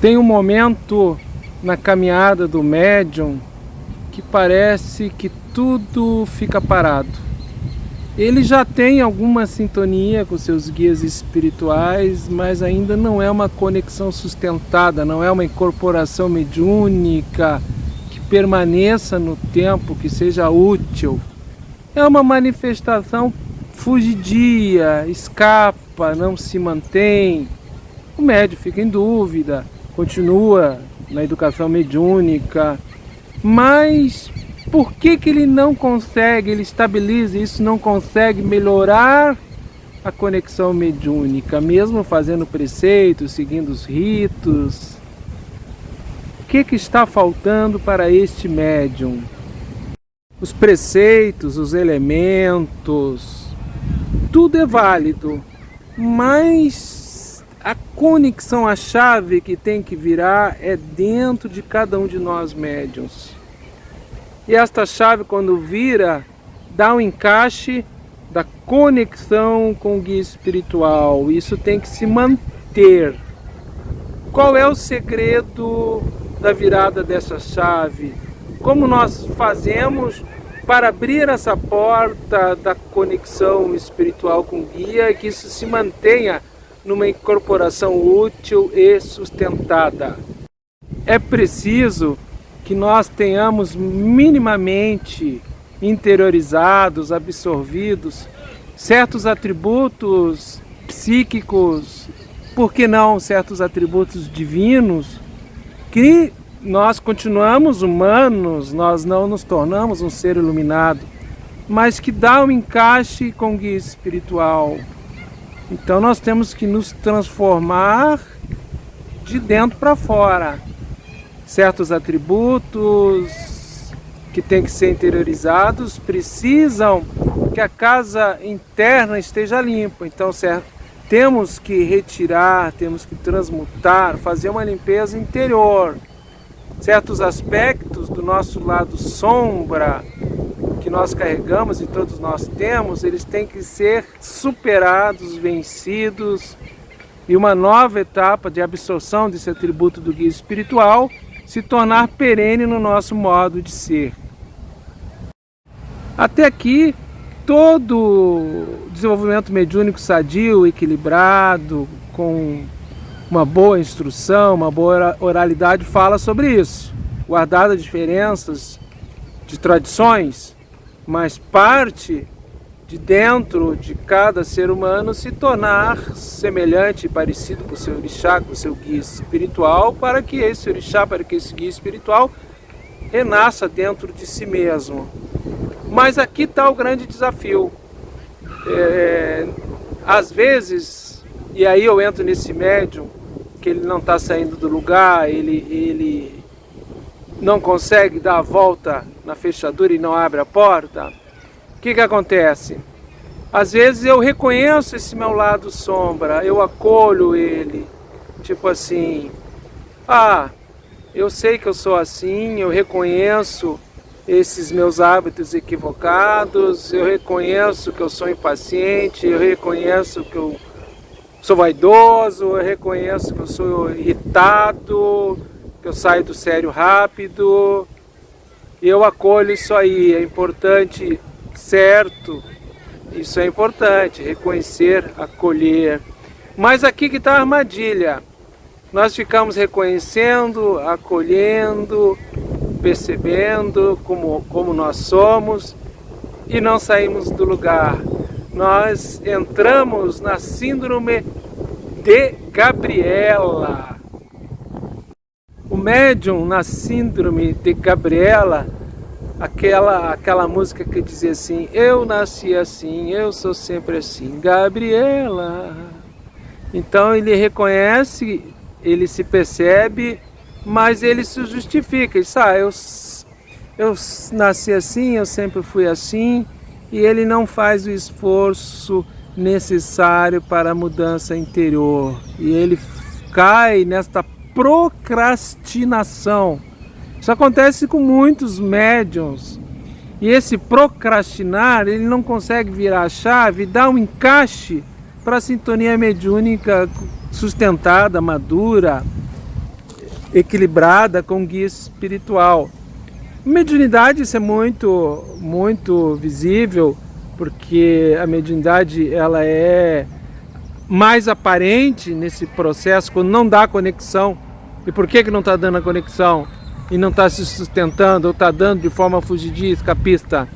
Tem um momento na caminhada do médium que parece que tudo fica parado. Ele já tem alguma sintonia com seus guias espirituais, mas ainda não é uma conexão sustentada, não é uma incorporação mediúnica que permaneça no tempo, que seja útil. É uma manifestação fugidia, escapa, não se mantém. O médium fica em dúvida, continua na educação mediúnica, mas por que ele não consegue, ele estabiliza isso, não consegue melhorar a conexão mediúnica, mesmo fazendo preceitos, seguindo os ritos? O que está faltando para este médium? Os preceitos, os elementos, tudo é válido, mas a conexão, a chave que tem que virar é dentro de cada um de nós médiuns. E esta chave, quando vira, dá um encaixe da conexão com o guia espiritual. Isso tem que se manter. Qual é o segredo da virada dessa chave? Como nós fazemos para abrir essa porta da conexão espiritual com o guia e que isso se mantenha numa incorporação útil e sustentada? É preciso que nós tenhamos minimamente interiorizados, absorvidos certos atributos psíquicos, por que não certos atributos divinos, que nós continuamos humanos, nós não nos tornamos um ser iluminado, mas que dá um encaixe com o guia espiritual. Então nós temos que nos transformar de dentro para fora. Certos atributos que têm que ser interiorizados precisam que a casa interna esteja limpa. Então, temos que retirar, temos que transmutar, fazer uma limpeza interior. Certos aspectos do nosso lado sombra que nós carregamos e todos nós temos, eles têm que ser superados, vencidos, e uma nova etapa de absorção desse atributo do guia espiritual se tornar perene no nosso modo de ser. Até aqui, todo desenvolvimento mediúnico sadio, equilibrado, com uma boa instrução, uma boa oralidade, fala sobre isso. Guardada diferenças de tradições, mas parte de dentro de cada ser humano se tornar semelhante e parecido com o seu orixá, com o seu guia espiritual, para que esse orixá, para que esse guia espiritual renasça dentro de si mesmo. Mas aqui está o grande desafio. Às vezes, e aí eu entro nesse médium, que ele não está saindo do lugar, ele não consegue dar a volta na fechadura e não abre a porta. O que acontece? Às vezes eu reconheço esse meu lado sombra, eu acolho ele, tipo assim, eu sei que eu sou assim, eu reconheço esses meus hábitos equivocados, eu reconheço que eu sou impaciente, eu reconheço que eu sou vaidoso, eu reconheço que eu sou irritado, que eu saio do sério rápido, e eu acolho isso aí. É importante, certo? Isso é importante, reconhecer, acolher. Mas aqui que está a armadilha. Nós ficamos reconhecendo, acolhendo, percebendo como nós somos e não saímos do lugar. Nós entramos na síndrome de Gabriela. O médium na síndrome de Gabriela, aquela música que dizia assim: eu nasci assim, eu sou sempre assim, Gabriela. Então ele reconhece, ele se percebe, mas ele se justifica. Ele diz, eu nasci assim, eu sempre fui assim, e ele não faz o esforço necessário para a mudança interior. E ele cai nesta procrastinação. Isso acontece com muitos médiuns. E esse procrastinar, ele não consegue virar a chave e dar um encaixe para a sintonia mediúnica sustentada, madura. equilibrada com guia espiritual. Mediunidade, isso é muito visível, porque a mediunidade ela é mais aparente nesse processo quando não dá conexão. E por que não está dando a conexão e não está se sustentando ou está dando de forma fugidia, escapista?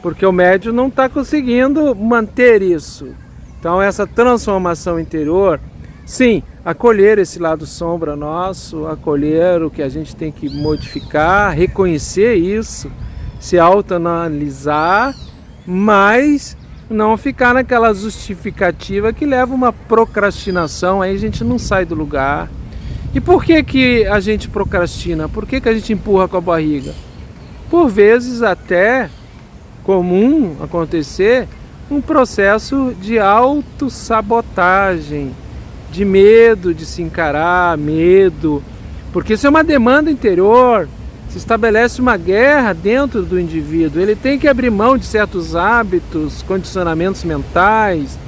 Porque o médium não está conseguindo manter isso. Então essa transformação interior, sim, acolher esse lado sombra nosso, acolher o que a gente tem que modificar, reconhecer isso, se autoanalisar, mas não ficar naquela justificativa que leva uma procrastinação, aí a gente não sai do lugar. E por que a gente procrastina? Por que a gente empurra com a barriga? Por vezes até comum acontecer um processo de autossabotagem, de medo de se encarar, medo, porque isso é uma demanda interior, se estabelece uma guerra dentro do indivíduo, ele tem que abrir mão de certos hábitos, condicionamentos mentais,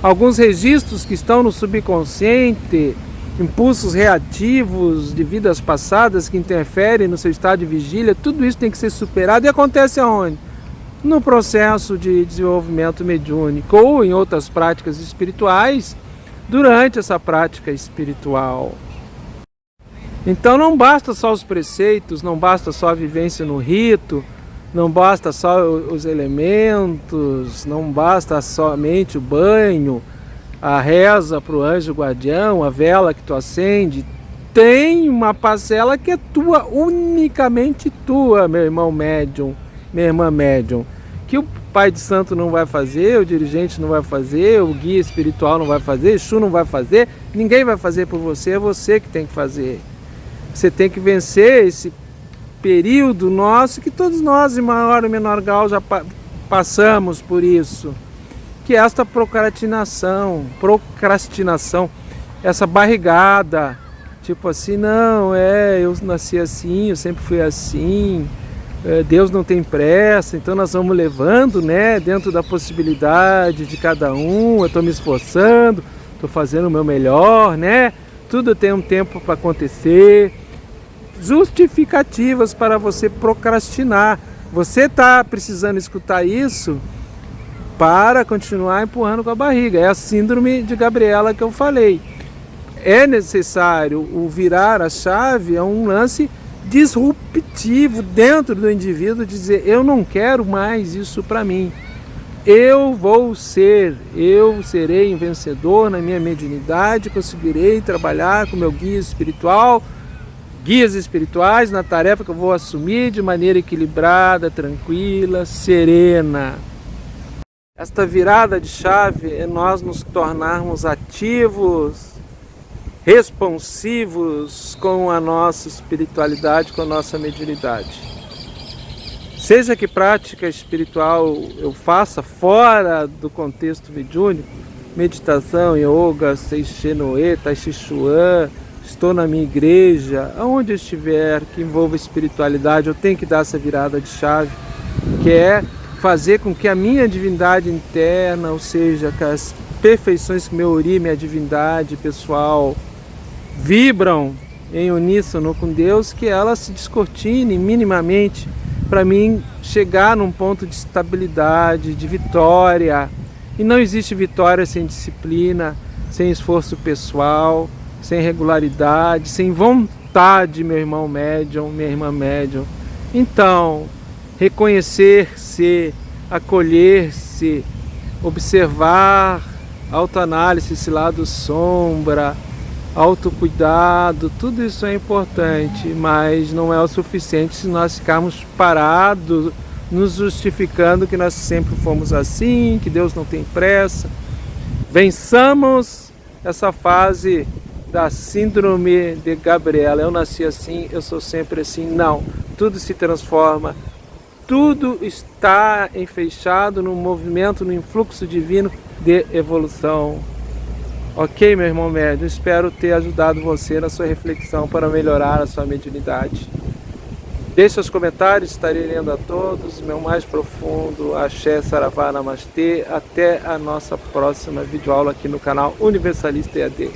alguns registros que estão no subconsciente, impulsos reativos de vidas passadas que interferem no seu estado de vigília, tudo isso tem que ser superado. E acontece aonde? No processo de desenvolvimento mediúnico ou em outras práticas espirituais, durante essa prática espiritual. Então não basta só os preceitos, não basta só a vivência no rito, não basta só os elementos, não basta somente o banho, a reza para o anjo guardião, a vela que tu acende. Tem uma parcela que é tua, unicamente tua, meu irmão médium, minha irmã médium, que o pai de santo não vai fazer, o dirigente não vai fazer, o guia espiritual não vai fazer, Exu não vai fazer, ninguém vai fazer por você, é você que tem que fazer. Você tem que vencer esse período nosso, que todos nós, em maior ou menor grau, já passamos por isso, que é esta procrastinação, essa barrigada, tipo assim, não, eu nasci assim, eu sempre fui assim, Deus não tem pressa, então nós vamos levando, né, dentro da possibilidade de cada um, eu estou me esforçando, estou fazendo o meu melhor, né, tudo tem um tempo para acontecer, justificativas para você procrastinar. Você está precisando escutar isso para continuar empurrando com a barriga. É a síndrome de Gabriela que eu falei. É necessário o virar a chave, é um lance disruptivo dentro do indivíduo, dizer, eu não quero mais isso para mim. Eu serei um vencedor na minha mediunidade, conseguirei trabalhar com meu guia espiritual, guias espirituais na tarefa que eu vou assumir de maneira equilibrada, tranquila, serena. Esta virada de chave é nós nos tornarmos ativos, responsivos com a nossa espiritualidade, com a nossa mediunidade. Seja que prática espiritual eu faça fora do contexto mediúnico, meditação, yoga, Seichen Noe, Tai Chi Chuan, estou na minha igreja, aonde eu estiver, que envolva espiritualidade, eu tenho que dar essa virada de chave, que é fazer com que a minha divindade interna, ou seja, que as perfeições que meu ori, minha divindade pessoal, vibram em uníssono com Deus, que ela se descortine minimamente para mim chegar num ponto de estabilidade, de vitória. E não existe vitória sem disciplina, sem esforço pessoal, sem regularidade, sem vontade, meu irmão médium, minha irmã médium. Então, reconhecer-se, acolher-se, observar, autoanálise, esse lado sombra, autocuidado, tudo isso é importante, mas não é o suficiente se nós ficarmos parados, nos justificando que nós sempre fomos assim, que Deus não tem pressa. Vençamos essa fase da síndrome de Gabriela, eu nasci assim, eu sou sempre assim. Não, tudo se transforma, tudo está enfeixado no movimento, no influxo divino de evolução. Ok, meu irmão médium, espero ter ajudado você na sua reflexão para melhorar a sua mediunidade. Deixe seus comentários, estarei lendo a todos. Meu mais profundo axé, saravá, namastê. Até a nossa próxima videoaula aqui no canal Universalista EAD.